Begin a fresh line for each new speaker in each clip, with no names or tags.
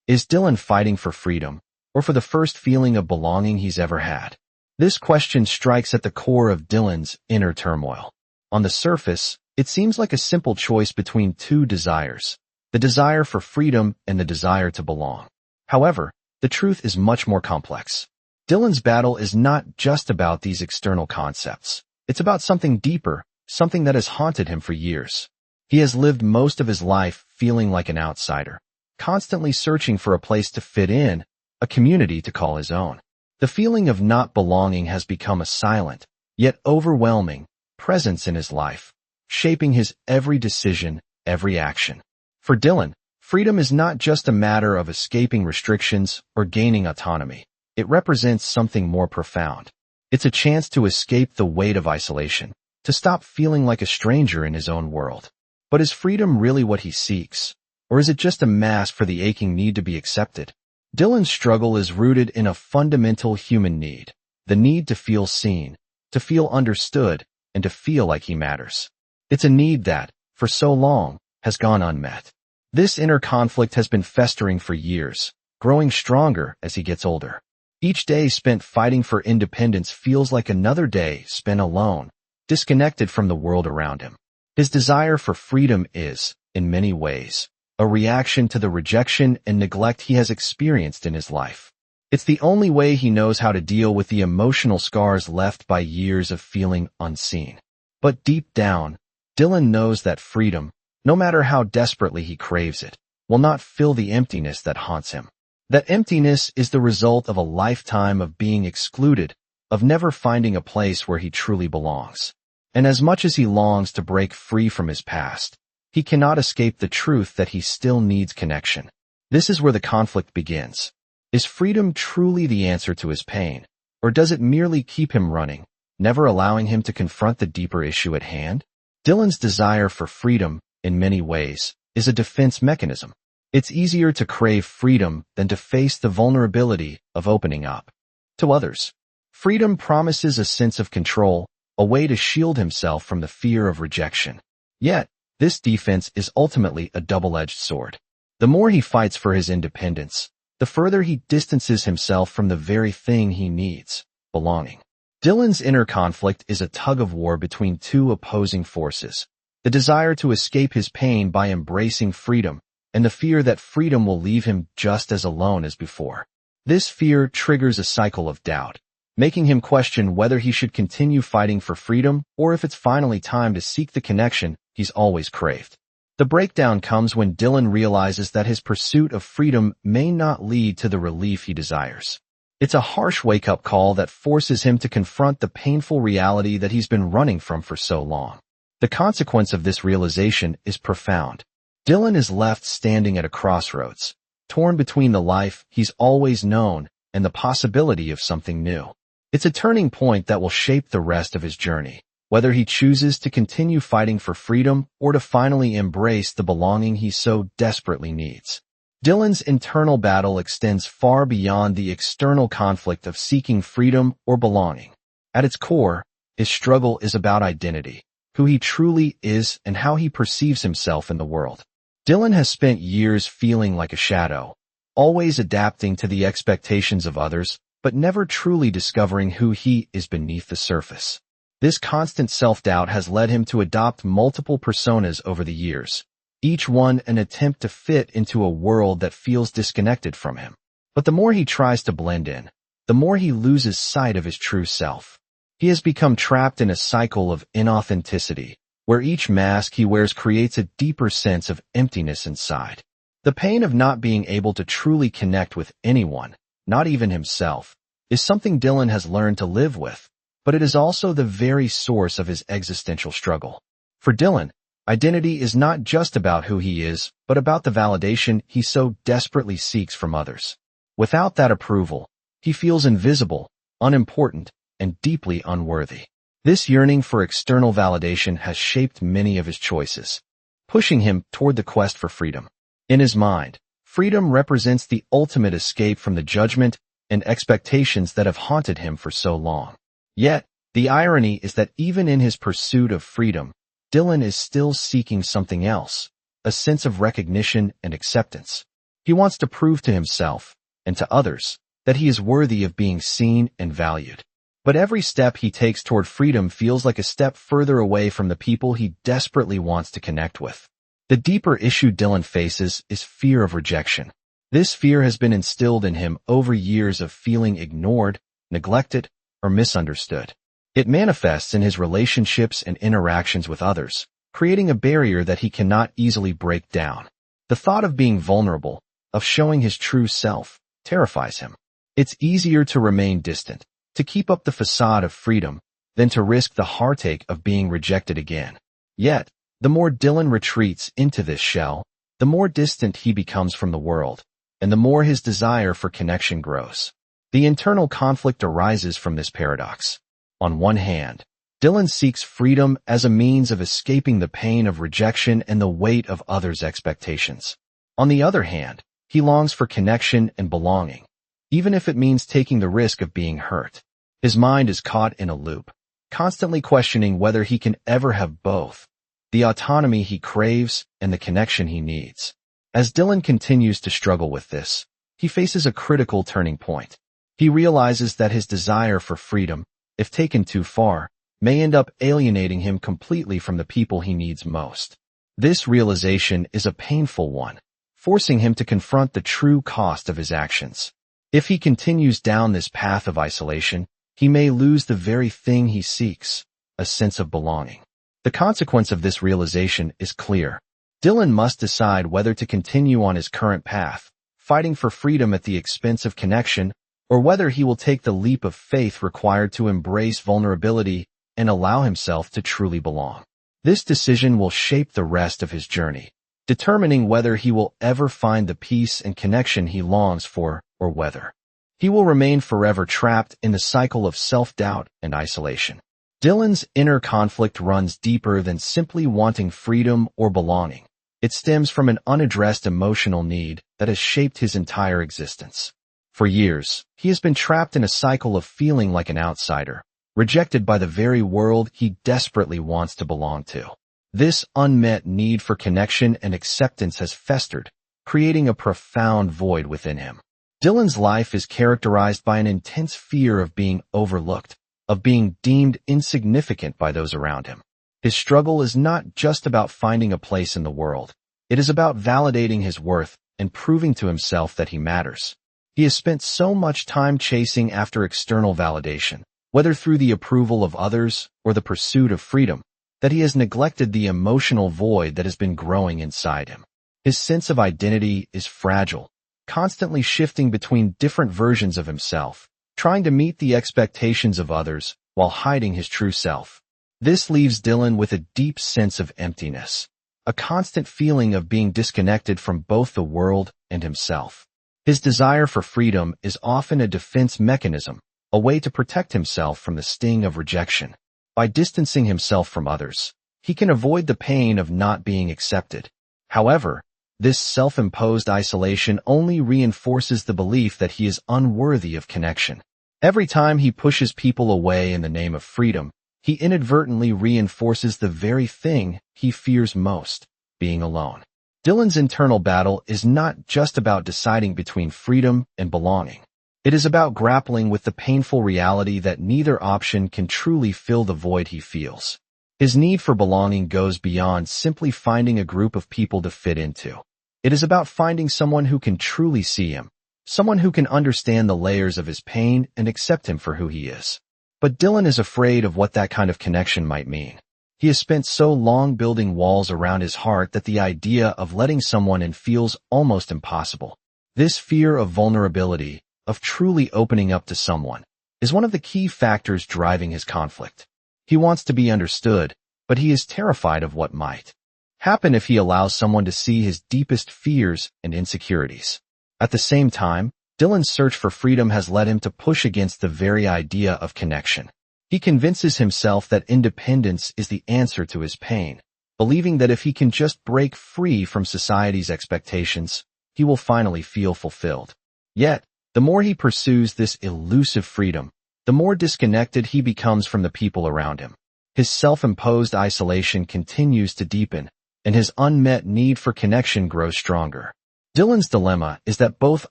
Is Dylan fighting for freedom, or for the first feeling of belonging he's ever had? This question strikes at the core of Dylan's inner turmoil. On the surface, it seems like a simple choice between two desires, the desire for freedom and the desire to belong. However, the truth is much more complex. Dylan's battle is not just about these external concepts. It's about something deeper, something that has haunted him for years. He has lived most of his life feeling like an outsider, constantly searching for a place to fit in, a community to call his own. The feeling of not belonging has become a silent, yet overwhelming, presence in his life, shaping his every decision, every action. For Dylan, freedom is not just a matter of escaping restrictions or gaining autonomy. It represents something more profound. It's a chance to escape the weight of isolation, to stop feeling like a stranger in his own world. But is freedom really what he seeks? Or is it just a mask for the aching need to be accepted? Dylan's struggle is rooted in a fundamental human need, the need to feel seen, to feel understood, and to feel like he matters. It's a need that, for so long, has gone unmet. This inner conflict has been festering for years, growing stronger as he gets older. Each day spent fighting for independence feels like another day spent alone, disconnected from the world around him. His desire for freedom is, in many ways, a reaction to the rejection and neglect he has experienced in his life. It's the only way he knows how to deal with the emotional scars left by years of feeling unseen. But deep down, Dylan knows that freedom, no matter how desperately he craves it, will not fill the emptiness that haunts him. That emptiness is the result of a lifetime of being excluded, of never finding a place where he truly belongs. And as much as he longs to break free from his past, he cannot escape the truth that he still needs connection. This is where the conflict begins. Is freedom truly the answer to his pain, or does it merely keep him running, never allowing him to confront the deeper issue at hand? Dylan's desire for freedom, in many ways, is a defense mechanism. It's easier to crave freedom than to face the vulnerability of opening up to others. Freedom promises a sense of control, a way to shield himself from the fear of rejection. Yet, this defense is ultimately a double-edged sword. The more he fights for his independence, the further he distances himself from the very thing he needs, belonging. Dylan's inner conflict is a tug-of-war between two opposing forces, the desire to escape his pain by embracing freedom, and the fear that freedom will leave him just as alone as before. This fear triggers a cycle of doubt, making him question whether he should continue fighting for freedom or if it's finally time to seek the connection he's always craved. The breakdown comes when Dylan realizes that his pursuit of freedom may not lead to the relief he desires. It's a harsh wake-up call that forces him to confront the painful reality that he's been running from for so long. The consequence of this realization is profound. Dylan is left standing at a crossroads, torn between the life he's always known and the possibility of something new. It's a turning point that will shape the rest of his journey, whether he chooses to continue fighting for freedom or to finally embrace the belonging he so desperately needs. Dylan's internal battle extends far beyond the external conflict of seeking freedom or belonging. At its core, his struggle is about identity, who he truly is and how he perceives himself in the world. Dylan has spent years feeling like a shadow, always adapting to the expectations of others, but never truly discovering who he is beneath the surface. This constant self-doubt has led him to adopt multiple personas over the years, each one an attempt to fit into a world that feels disconnected from him. But the more he tries to blend in, the more he loses sight of his true self. He has become trapped in a cycle of inauthenticity, where each mask he wears creates a deeper sense of emptiness inside. The pain of not being able to truly connect with anyone, not even himself, is something Dylan has learned to live with, but it is also the very source of his existential struggle. For Dylan, identity is not just about who he is, but about the validation he so desperately seeks from others. Without that approval, he feels invisible, unimportant, and deeply unworthy. This yearning for external validation has shaped many of his choices, pushing him toward the quest for freedom. In his mind, freedom represents the ultimate escape from the judgment and expectations that have haunted him for so long. Yet, the irony is that even in his pursuit of freedom, Dylan is still seeking something else, a sense of recognition and acceptance. He wants to prove to himself, and to others, that he is worthy of being seen and valued. But every step he takes toward freedom feels like a step further away from the people he desperately wants to connect with. The deeper issue Dylan faces is fear of rejection. This fear has been instilled in him over years of feeling ignored, neglected, or misunderstood. It manifests in his relationships and interactions with others, creating a barrier that he cannot easily break down. The thought of being vulnerable, of showing his true self, terrifies him. It's easier to remain distant, to keep up the facade of freedom, than to risk the heartache of being rejected again. Yet, the more Dylan retreats into this shell, the more distant he becomes from the world, and the more his desire for connection grows. The internal conflict arises from this paradox. On one hand, Dylan seeks freedom as a means of escaping the pain of rejection and the weight of others' expectations. On the other hand, he longs for connection and belonging, even if it means taking the risk of being hurt. His mind is caught in a loop, constantly questioning whether he can ever have both, the autonomy he craves and the connection he needs. As Dylan continues to struggle with this, he faces a critical turning point. He realizes that his desire for freedom, if taken too far, may end up alienating him completely from the people he needs most. This realization is a painful one, forcing him to confront the true cost of his actions. If he continues down this path of isolation, he may lose the very thing he seeks, a sense of belonging. The consequence of this realization is clear. Dylan must decide whether to continue on his current path, fighting for freedom at the expense of connection, or whether he will take the leap of faith required to embrace vulnerability and allow himself to truly belong. This decision will shape the rest of his journey, determining whether he will ever find the peace and connection he longs for, or whether he will remain forever trapped in the cycle of self-doubt and isolation. Dylan's inner conflict runs deeper than simply wanting freedom or belonging. It stems from an unaddressed emotional need that has shaped his entire existence. For years, he has been trapped in a cycle of feeling like an outsider, rejected by the very world he desperately wants to belong to. This unmet need for connection and acceptance has festered, creating a profound void within him. Dylan's life is characterized by an intense fear of being overlooked, of being deemed insignificant by those around him. His struggle is not just about finding a place in the world. It is about validating his worth and proving to himself that he matters. He has spent so much time chasing after external validation, whether through the approval of others or the pursuit of freedom, that he has neglected the emotional void that has been growing inside him. His sense of identity is fragile, constantly shifting between different versions of himself, trying to meet the expectations of others while hiding his true self. This leaves Dylan with a deep sense of emptiness, a constant feeling of being disconnected from both the world and himself. His desire for freedom is often a defense mechanism, a way to protect himself from the sting of rejection. By distancing himself from others, he can avoid the pain of not being accepted. However, this self-imposed isolation only reinforces the belief that he is unworthy of connection. Every time he pushes people away in the name of freedom, he inadvertently reinforces the very thing he fears most, being alone. Dylan's internal battle is not just about deciding between freedom and belonging. It is about grappling with the painful reality that neither option can truly fill the void he feels. His need for belonging goes beyond simply finding a group of people to fit into. It is about finding someone who can truly see him, someone who can understand the layers of his pain and accept him for who he is. But Dylan is afraid of what that kind of connection might mean. He has spent so long building walls around his heart that the idea of letting someone in feels almost impossible. This fear of vulnerability, of truly opening up to someone, is one of the key factors driving his conflict. He wants to be understood, but he is terrified of what might happen if he allows someone to see his deepest fears and insecurities. At the same time, Dylan's search for freedom has led him to push against the very idea of connection. He convinces himself that independence is the answer to his pain, believing that if he can just break free from society's expectations, he will finally feel fulfilled. Yet, the more he pursues this elusive freedom, the more disconnected he becomes from the people around him. His self-imposed isolation continues to deepen, and his unmet need for connection grows stronger. Dylan's dilemma is that both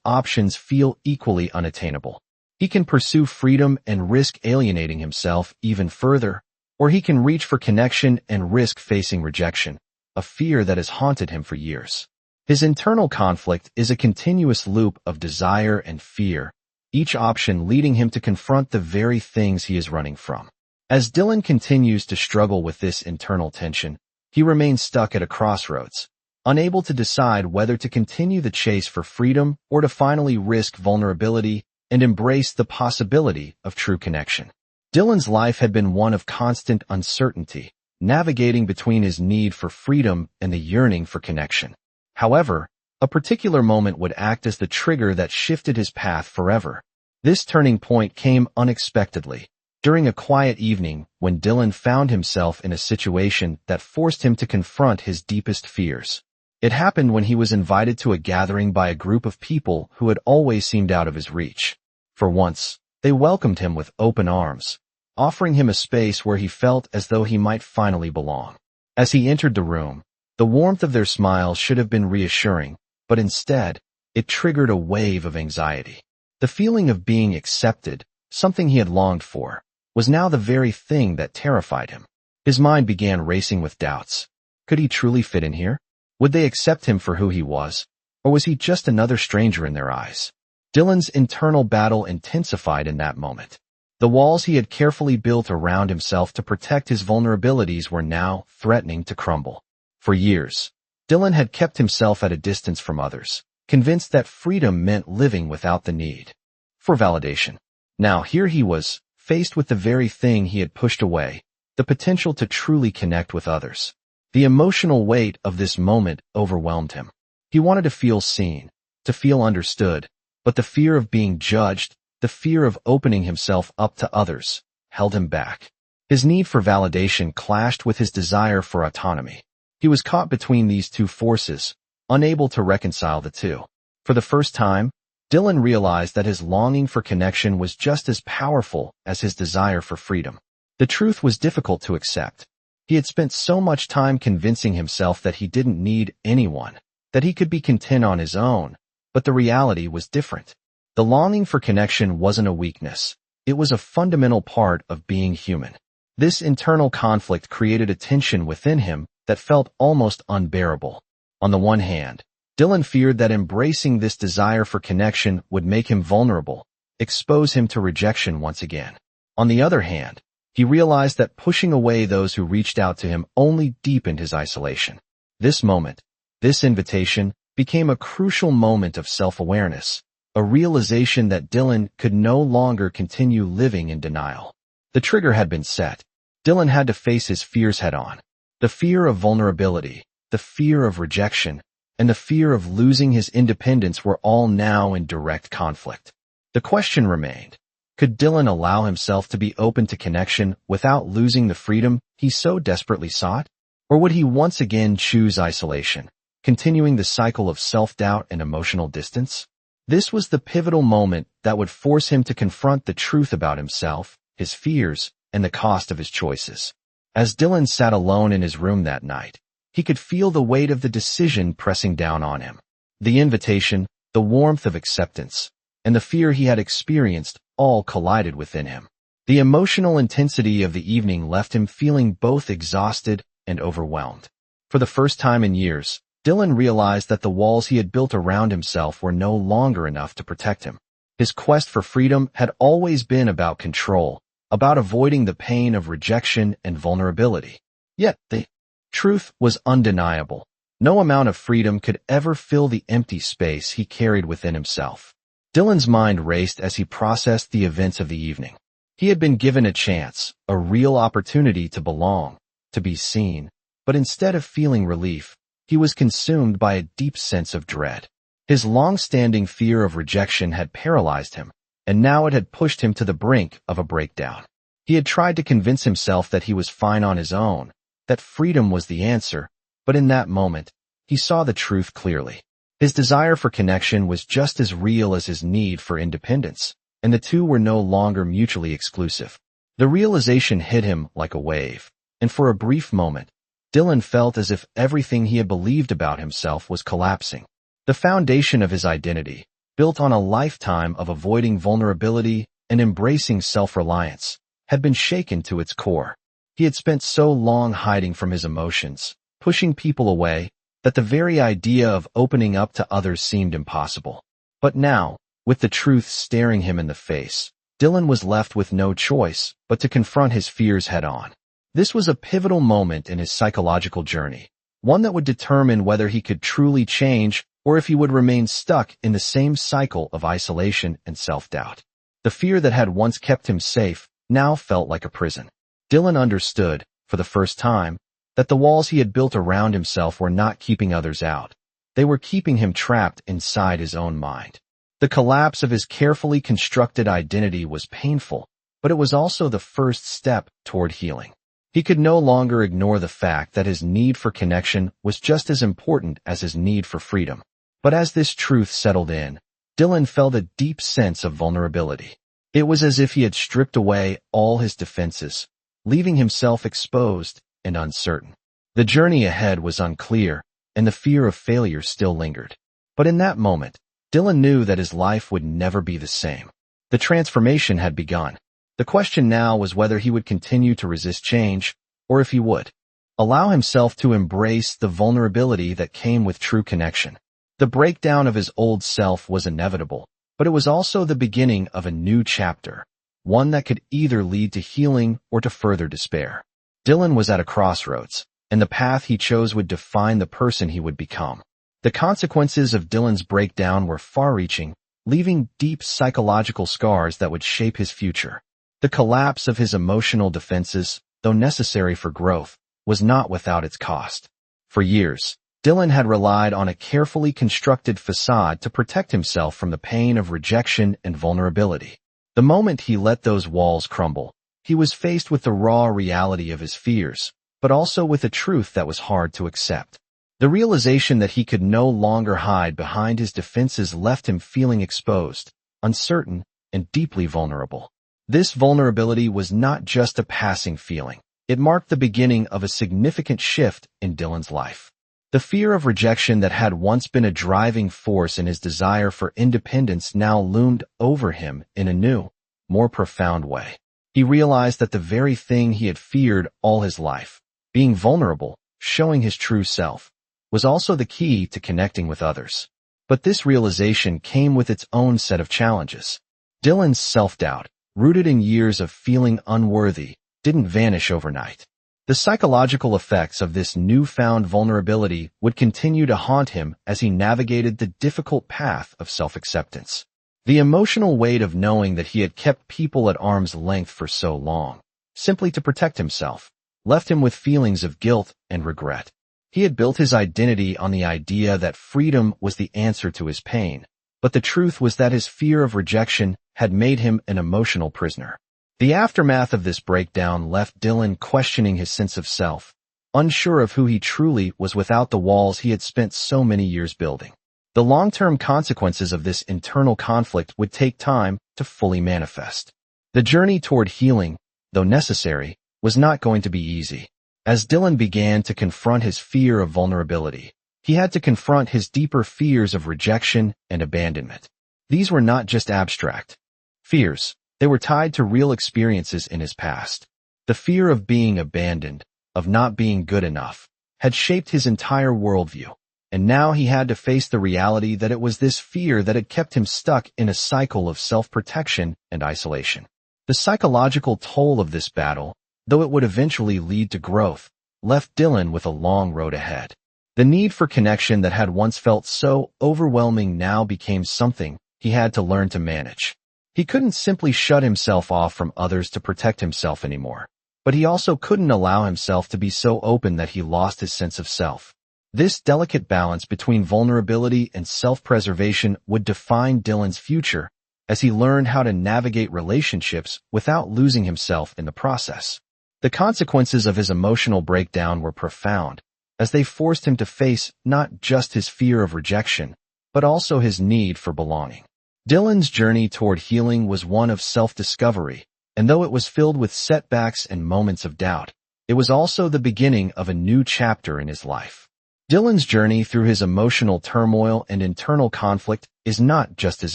options feel equally unattainable. He can pursue freedom and risk alienating himself even further, or he can reach for connection and risk facing rejection, a fear that has haunted him for years. His internal conflict is a continuous loop of desire and fear, each option leading him to confront the very things he is running from. As Dylan continues to struggle with this internal tension, he remains stuck at a crossroads, unable to decide whether to continue the chase for freedom or to finally risk vulnerability and embrace the possibility of true connection. Dylan's life had been one of constant uncertainty, navigating between his need for freedom and the yearning for connection. However, a particular moment would act as the trigger that shifted his path forever. This turning point came unexpectedly, during a quiet evening when Dylan found himself in a situation that forced him to confront his deepest fears. It happened when he was invited to a gathering by a group of people who had always seemed out of his reach. For once, they welcomed him with open arms, offering him a space where he felt as though he might finally belong. As he entered the room, the warmth of their smiles should have been reassuring, but instead, it triggered a wave of anxiety. The feeling of being accepted, something he had longed for, was now the very thing that terrified him. His mind began racing with doubts. Could he truly fit in here? Would they accept him for who he was, or was he just another stranger in their eyes? Dylan's internal battle intensified in that moment. The walls he had carefully built around himself to protect his vulnerabilities were now threatening to crumble. For years, Dylan had kept himself at a distance from others, convinced that freedom meant living without the need for validation. Now here he was, faced with the very thing he had pushed away, the potential to truly connect with others. The emotional weight of this moment overwhelmed him. He wanted to feel seen, to feel understood, but the fear of being judged, the fear of opening himself up to others, held him back. His need for validation clashed with his desire for autonomy. He was caught between these two forces, unable to reconcile the two. For the first time, Dylan realized that his longing for connection was just as powerful as his desire for freedom. The truth was difficult to accept. He had spent so much time convincing himself that he didn't need anyone, that he could be content on his own, but the reality was different. The longing for connection wasn't a weakness. It was a fundamental part of being human. This internal conflict created a tension within him that felt almost unbearable. On the one hand, Dylan feared that embracing this desire for connection would make him vulnerable, expose him to rejection once again. On the other hand, he realized that pushing away those who reached out to him only deepened his isolation. This moment, this invitation, became a crucial moment of self-awareness, a realization that Dylan could no longer continue living in denial. The trigger had been set. Dylan had to face his fears head-on. The fear of vulnerability, the fear of rejection, and the fear of losing his independence were all now in direct conflict. The question remained, could Dylan allow himself to be open to connection without losing the freedom he so desperately sought? Or would he once again choose isolation, continuing the cycle of self-doubt and emotional distance? This was the pivotal moment that would force him to confront the truth about himself, his fears, and the cost of his choices. As Dylan sat alone in his room that night, he could feel the weight of the decision pressing down on him. The invitation, the warmth of acceptance, and the fear he had experienced all collided within him. The emotional intensity of the evening left him feeling both exhausted and overwhelmed. For the first time in years, Dylan realized that the walls he had built around himself were no longer enough to protect him. His quest for freedom had always been about control, about avoiding the pain of rejection and vulnerability. Yet the truth was undeniable. No amount of freedom could ever fill the empty space he carried within himself. Dylan's mind raced as he processed the events of the evening. He had been given a chance, a real opportunity to belong, to be seen, but instead of feeling relief, he was consumed by a deep sense of dread. His long-standing fear of rejection had paralyzed him, and now it had pushed him to the brink of a breakdown. He had tried to convince himself that he was fine on his own, that freedom was the answer, but in that moment, he saw the truth clearly. His desire for connection was just as real as his need for independence, and the two were no longer mutually exclusive. The realization hit him like a wave, and for a brief moment, Dylan felt as if everything he had believed about himself was collapsing. The foundation of his identity, built on a lifetime of avoiding vulnerability and embracing self-reliance, had been shaken to its core. He had spent so long hiding from his emotions, pushing people away, that the very idea of opening up to others seemed impossible. But now, with the truth staring him in the face, Dylan was left with no choice but to confront his fears head-on. This was a pivotal moment in his psychological journey, one that would determine whether he could truly change or if he would remain stuck in the same cycle of isolation and self-doubt. The fear that had once kept him safe now felt like a prison. Dylan understood, for the first time, that the walls he had built around himself were not keeping others out. They were keeping him trapped inside his own mind. The collapse of his carefully constructed identity was painful, but it was also the first step toward healing. He could no longer ignore the fact that his need for connection was just as important as his need for freedom. But as this truth settled in, Dylan felt a deep sense of vulnerability. It was as if he had stripped away all his defenses, leaving himself exposed and uncertain. The journey ahead was unclear, and the fear of failure still lingered. But in that moment, Dylan knew that his life would never be the same. The transformation had begun. The question now was whether he would continue to resist change, or if he would allow himself to embrace the vulnerability that came with true connection. The breakdown of his old self was inevitable, but it was also the beginning of a new chapter, one that could either lead to healing or to further despair. Dylan was at a crossroads, and the path he chose would define the person he would become. The consequences of Dylan's breakdown were far-reaching, leaving deep psychological scars that would shape his future. The collapse of his emotional defenses, though necessary for growth, was not without its cost. For years, Dylan had relied on a carefully constructed facade to protect himself from the pain of rejection and vulnerability. The moment he let those walls crumble, he was faced with the raw reality of his fears, but also with a truth that was hard to accept. The realization that he could no longer hide behind his defenses left him feeling exposed, uncertain, and deeply vulnerable. This vulnerability was not just a passing feeling. It marked the beginning of a significant shift in Dylan's life. The fear of rejection that had once been a driving force in his desire for independence now loomed over him in a new, more profound way. He realized that the very thing he had feared all his life, being vulnerable, showing his true self, was also the key to connecting with others. But this realization came with its own set of challenges. Dylan's self-doubt, rooted in years of feeling unworthy, didn't vanish overnight. The psychological effects of this newfound vulnerability would continue to haunt him as he navigated the difficult path of self-acceptance. The emotional weight of knowing that he had kept people at arm's length for so long, simply to protect himself, left him with feelings of guilt and regret. He had built his identity on the idea that freedom was the answer to his pain, but the truth was that his fear of rejection had made him an emotional prisoner. The aftermath of this breakdown left Dylan questioning his sense of self, unsure of who he truly was without the walls he had spent so many years building. The long-term consequences of this internal conflict would take time to fully manifest. The journey toward healing, though necessary, was not going to be easy. As Dylan began to confront his fear of vulnerability, he had to confront his deeper fears of rejection and abandonment. These were not just abstract fears. They were tied to real experiences in his past. The fear of being abandoned, of not being good enough, had shaped his entire worldview, and now he had to face the reality that it was this fear that had kept him stuck in a cycle of self-protection and isolation. The psychological toll of this battle, though it would eventually lead to growth, left Dylan with a long road ahead. The need for connection that had once felt so overwhelming now became something he had to learn to manage. He couldn't simply shut himself off from others to protect himself anymore, but he also couldn't allow himself to be so open that he lost his sense of self. This delicate balance between vulnerability and self-preservation would define Dylan's future as he learned how to navigate relationships without losing himself in the process. The consequences of his emotional breakdown were profound, as they forced him to face not just his fear of rejection, but also his need for belonging. Dylan's journey toward healing was one of self-discovery, and though it was filled with setbacks and moments of doubt, it was also the beginning of a new chapter in his life. Dylan's journey through his emotional turmoil and internal conflict is not just his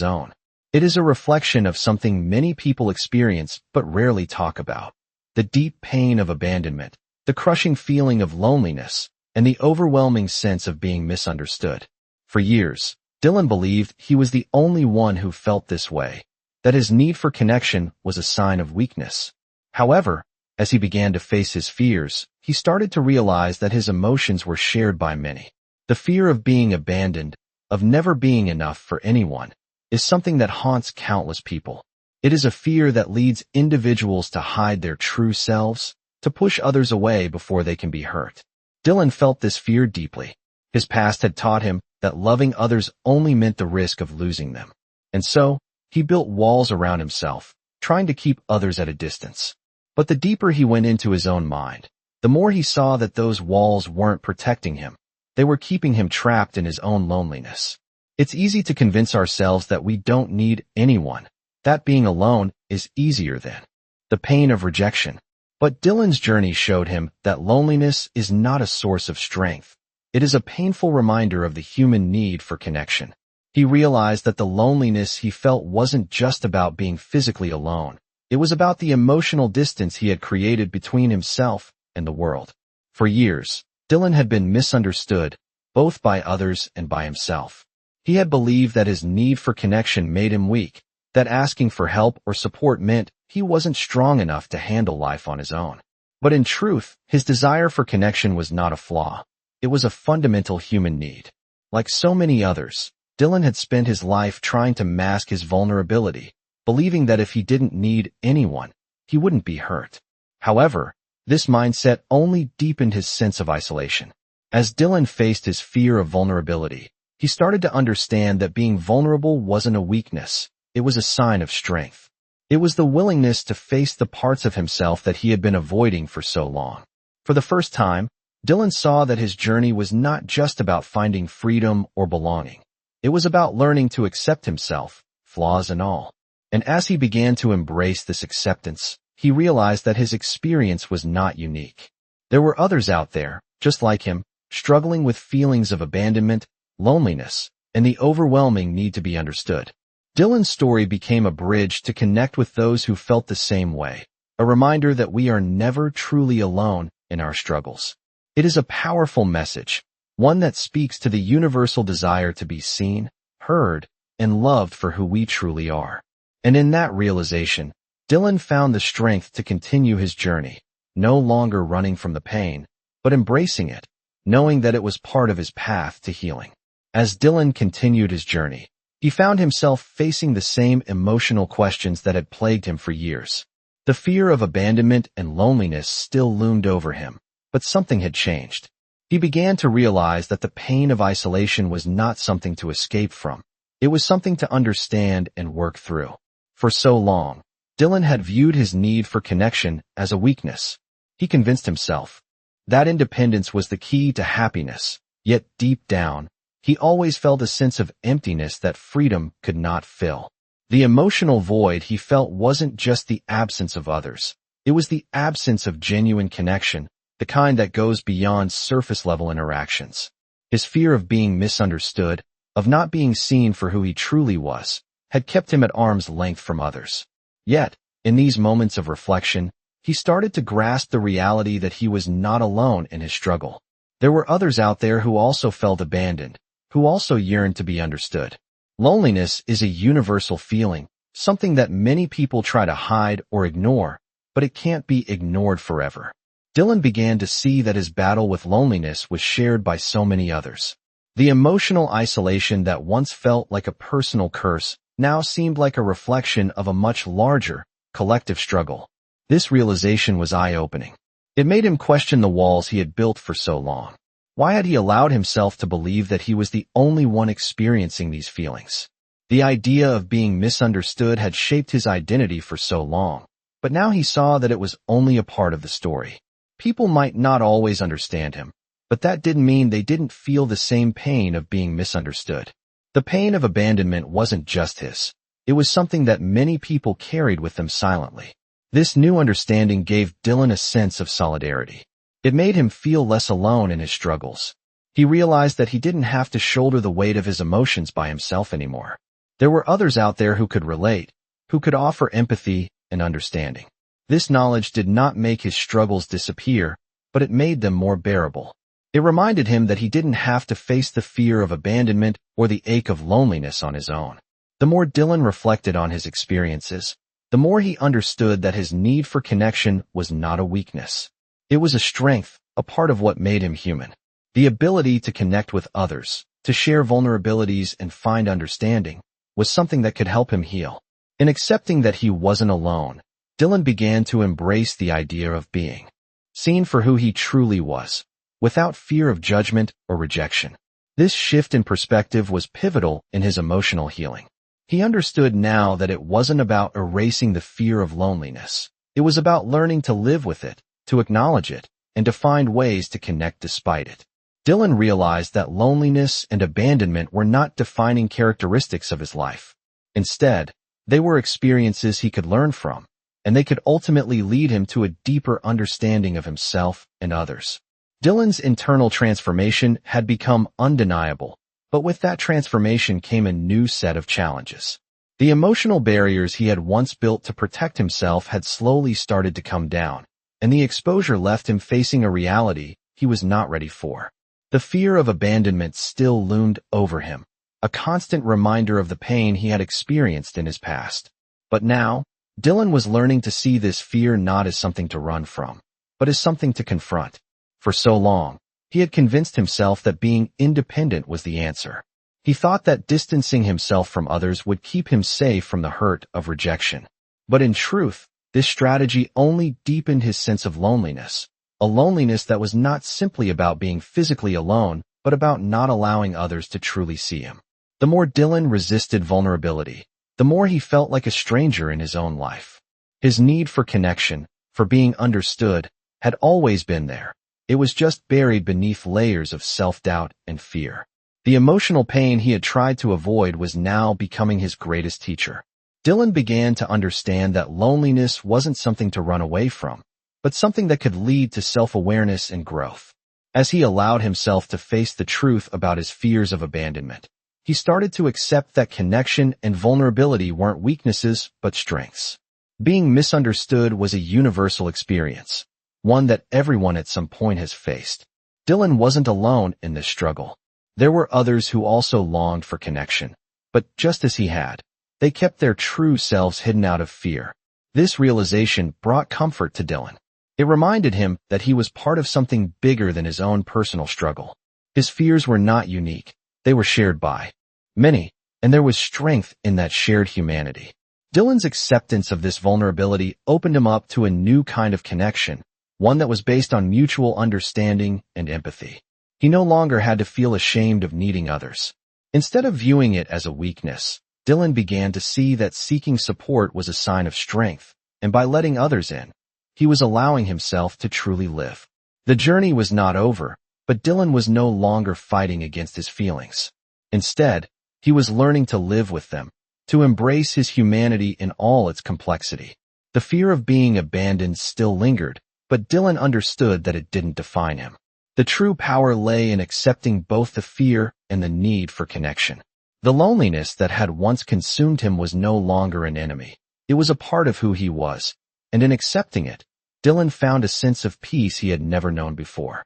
own. It is a reflection of something many people experience but rarely talk about. The deep pain of abandonment, the crushing feeling of loneliness, and the overwhelming sense of being misunderstood. For years, Dylan believed he was the only one who felt this way, that his need for connection was a sign of weakness. However, as he began to face his fears, he started to realize that his emotions were shared by many. The fear of being abandoned, of never being enough for anyone, is something that haunts countless people. It is a fear that leads individuals to hide their true selves, to push others away before they can be hurt. Dylan felt this fear deeply. His past had taught him that loving others only meant the risk of losing them. And so, he built walls around himself, trying to keep others at a distance. But the deeper he went into his own mind, the more he saw that those walls weren't protecting him. They were keeping him trapped in his own loneliness. It's easy to convince ourselves that we don't need anyone, that being alone is easier than the pain of rejection. But Dylan's journey showed him that loneliness is not a source of strength. It is a painful reminder of the human need for connection. He realized that the loneliness he felt wasn't just about being physically alone. It was about the emotional distance he had created between himself and the world. For years, Dylan had been misunderstood, both by others and by himself. He had believed that his need for connection made him weak, that asking for help or support meant he wasn't strong enough to handle life on his own. But in truth, his desire for connection was not a flaw. It was a fundamental human need. Like so many others, Dylan had spent his life trying to mask his vulnerability, believing that if he didn't need anyone, he wouldn't be hurt. However, this mindset only deepened his sense of isolation. As Dylan faced his fear of vulnerability, he started to understand that being vulnerable wasn't a weakness, it was a sign of strength. It was the willingness to face the parts of himself that he had been avoiding for so long. For the first time, Dylan saw that his journey was not just about finding freedom or belonging. It was about learning to accept himself, flaws and all. And as he began to embrace this acceptance, he realized that his experience was not unique. There were others out there, just like him, struggling with feelings of abandonment, loneliness, and the overwhelming need to be understood. Dylan's story became a bridge to connect with those who felt the same way, a reminder that we are never truly alone in our struggles. It is a powerful message, one that speaks to the universal desire to be seen, heard, and loved for who we truly are. And in that realization, Dylan found the strength to continue his journey, no longer running from the pain, but embracing it, knowing that it was part of his path to healing. As Dylan continued his journey, he found himself facing the same emotional questions that had plagued him for years. The fear of abandonment and loneliness still loomed over him, but something had changed. He began to realize that the pain of isolation was not something to escape from. It was something to understand and work through. For so long, Dylan had viewed his need for connection as a weakness. He convinced himself that independence was the key to happiness, yet deep down, he always felt a sense of emptiness that freedom could not fill. The emotional void he felt wasn't just the absence of others. It was the absence of genuine connection, the kind that goes beyond surface-level interactions. His fear of being misunderstood, of not being seen for who he truly was, had kept him at arm's length from others. Yet, in these moments of reflection, he started to grasp the reality that he was not alone in his struggle. There were others out there who also felt abandoned, who also yearned to be understood. Loneliness is a universal feeling, something that many people try to hide or ignore, but it can't be ignored forever. Dylan began to see that his battle with loneliness was shared by so many others. The emotional isolation that once felt like a personal curse now seemed like a reflection of a much larger, collective struggle. This realization was eye-opening. It made him question the walls he had built for so long. Why had he allowed himself to believe that he was the only one experiencing these feelings? The idea of being misunderstood had shaped his identity for so long, but now he saw that it was only a part of the story. People might not always understand him, but that didn't mean they didn't feel the same pain of being misunderstood. The pain of abandonment wasn't just his. It was something that many people carried with them silently. This new understanding gave Dylan a sense of solidarity. It made him feel less alone in his struggles. He realized that he didn't have to shoulder the weight of his emotions by himself anymore. There were others out there who could relate, who could offer empathy and understanding. This knowledge did not make his struggles disappear, but it made them more bearable. It reminded him that he didn't have to face the fear of abandonment or the ache of loneliness on his own. The more Dylan reflected on his experiences, the more he understood that his need for connection was not a weakness. It was a strength, a part of what made him human. The ability to connect with others, to share vulnerabilities and find understanding, was something that could help him heal. In accepting that he wasn't alone, Dylan began to embrace the idea of being seen for who he truly was, without fear of judgment or rejection. This shift in perspective was pivotal in his emotional healing. He understood now that it wasn't about erasing the fear of loneliness. It was about learning to live with it, to acknowledge it, and to find ways to connect despite it. Dylan realized that loneliness and abandonment were not defining characteristics of his life. Instead, they were experiences he could learn from, and they could ultimately lead him to a deeper understanding of himself and others. Dylan's internal transformation had become undeniable, but with that transformation came a new set of challenges. The emotional barriers he had once built to protect himself had slowly started to come down, and the exposure left him facing a reality he was not ready for. The fear of abandonment still loomed over him, a constant reminder of the pain he had experienced in his past. But now, Dylan was learning to see this fear not as something to run from, but as something to confront. For so long, he had convinced himself that being independent was the answer. He thought that distancing himself from others would keep him safe from the hurt of rejection. But in truth, this strategy only deepened his sense of loneliness, a loneliness that was not simply about being physically alone, but about not allowing others to truly see him. The more Dylan resisted vulnerability, the more he felt like a stranger in his own life. His need for connection, for being understood, had always been there. It was just buried beneath layers of self-doubt and fear. The emotional pain he had tried to avoid was now becoming his greatest teacher. Dylan began to understand that loneliness wasn't something to run away from, but something that could lead to self-awareness and growth. As he allowed himself to face the truth about his fears of abandonment, he started to accept that connection and vulnerability weren't weaknesses but strengths. Being misunderstood was a universal experience, one that everyone at some point has faced. Dylan wasn't alone in this struggle. There were others who also longed for connection, but just as he had, they kept their true selves hidden out of fear. This realization brought comfort to Dylan. It reminded him that he was part of something bigger than his own personal struggle. His fears were not unique. They were shared by many, and there was strength in that shared humanity. Dylan's acceptance of this vulnerability opened him up to a new kind of connection, one that was based on mutual understanding and empathy. He no longer had to feel ashamed of needing others. Instead of viewing it as a weakness, Dylan began to see that seeking support was a sign of strength, and by letting others in, he was allowing himself to truly live. The journey was not over, but Dylan was no longer fighting against his feelings. Instead, he was learning to live with them, to embrace his humanity in all its complexity. The fear of being abandoned still lingered, but Dylan understood that it didn't define him. The true power lay in accepting both the fear and the need for connection. The loneliness that had once consumed him was no longer an enemy. It was a part of who he was, and in accepting it, Dylan found a sense of peace he had never known before.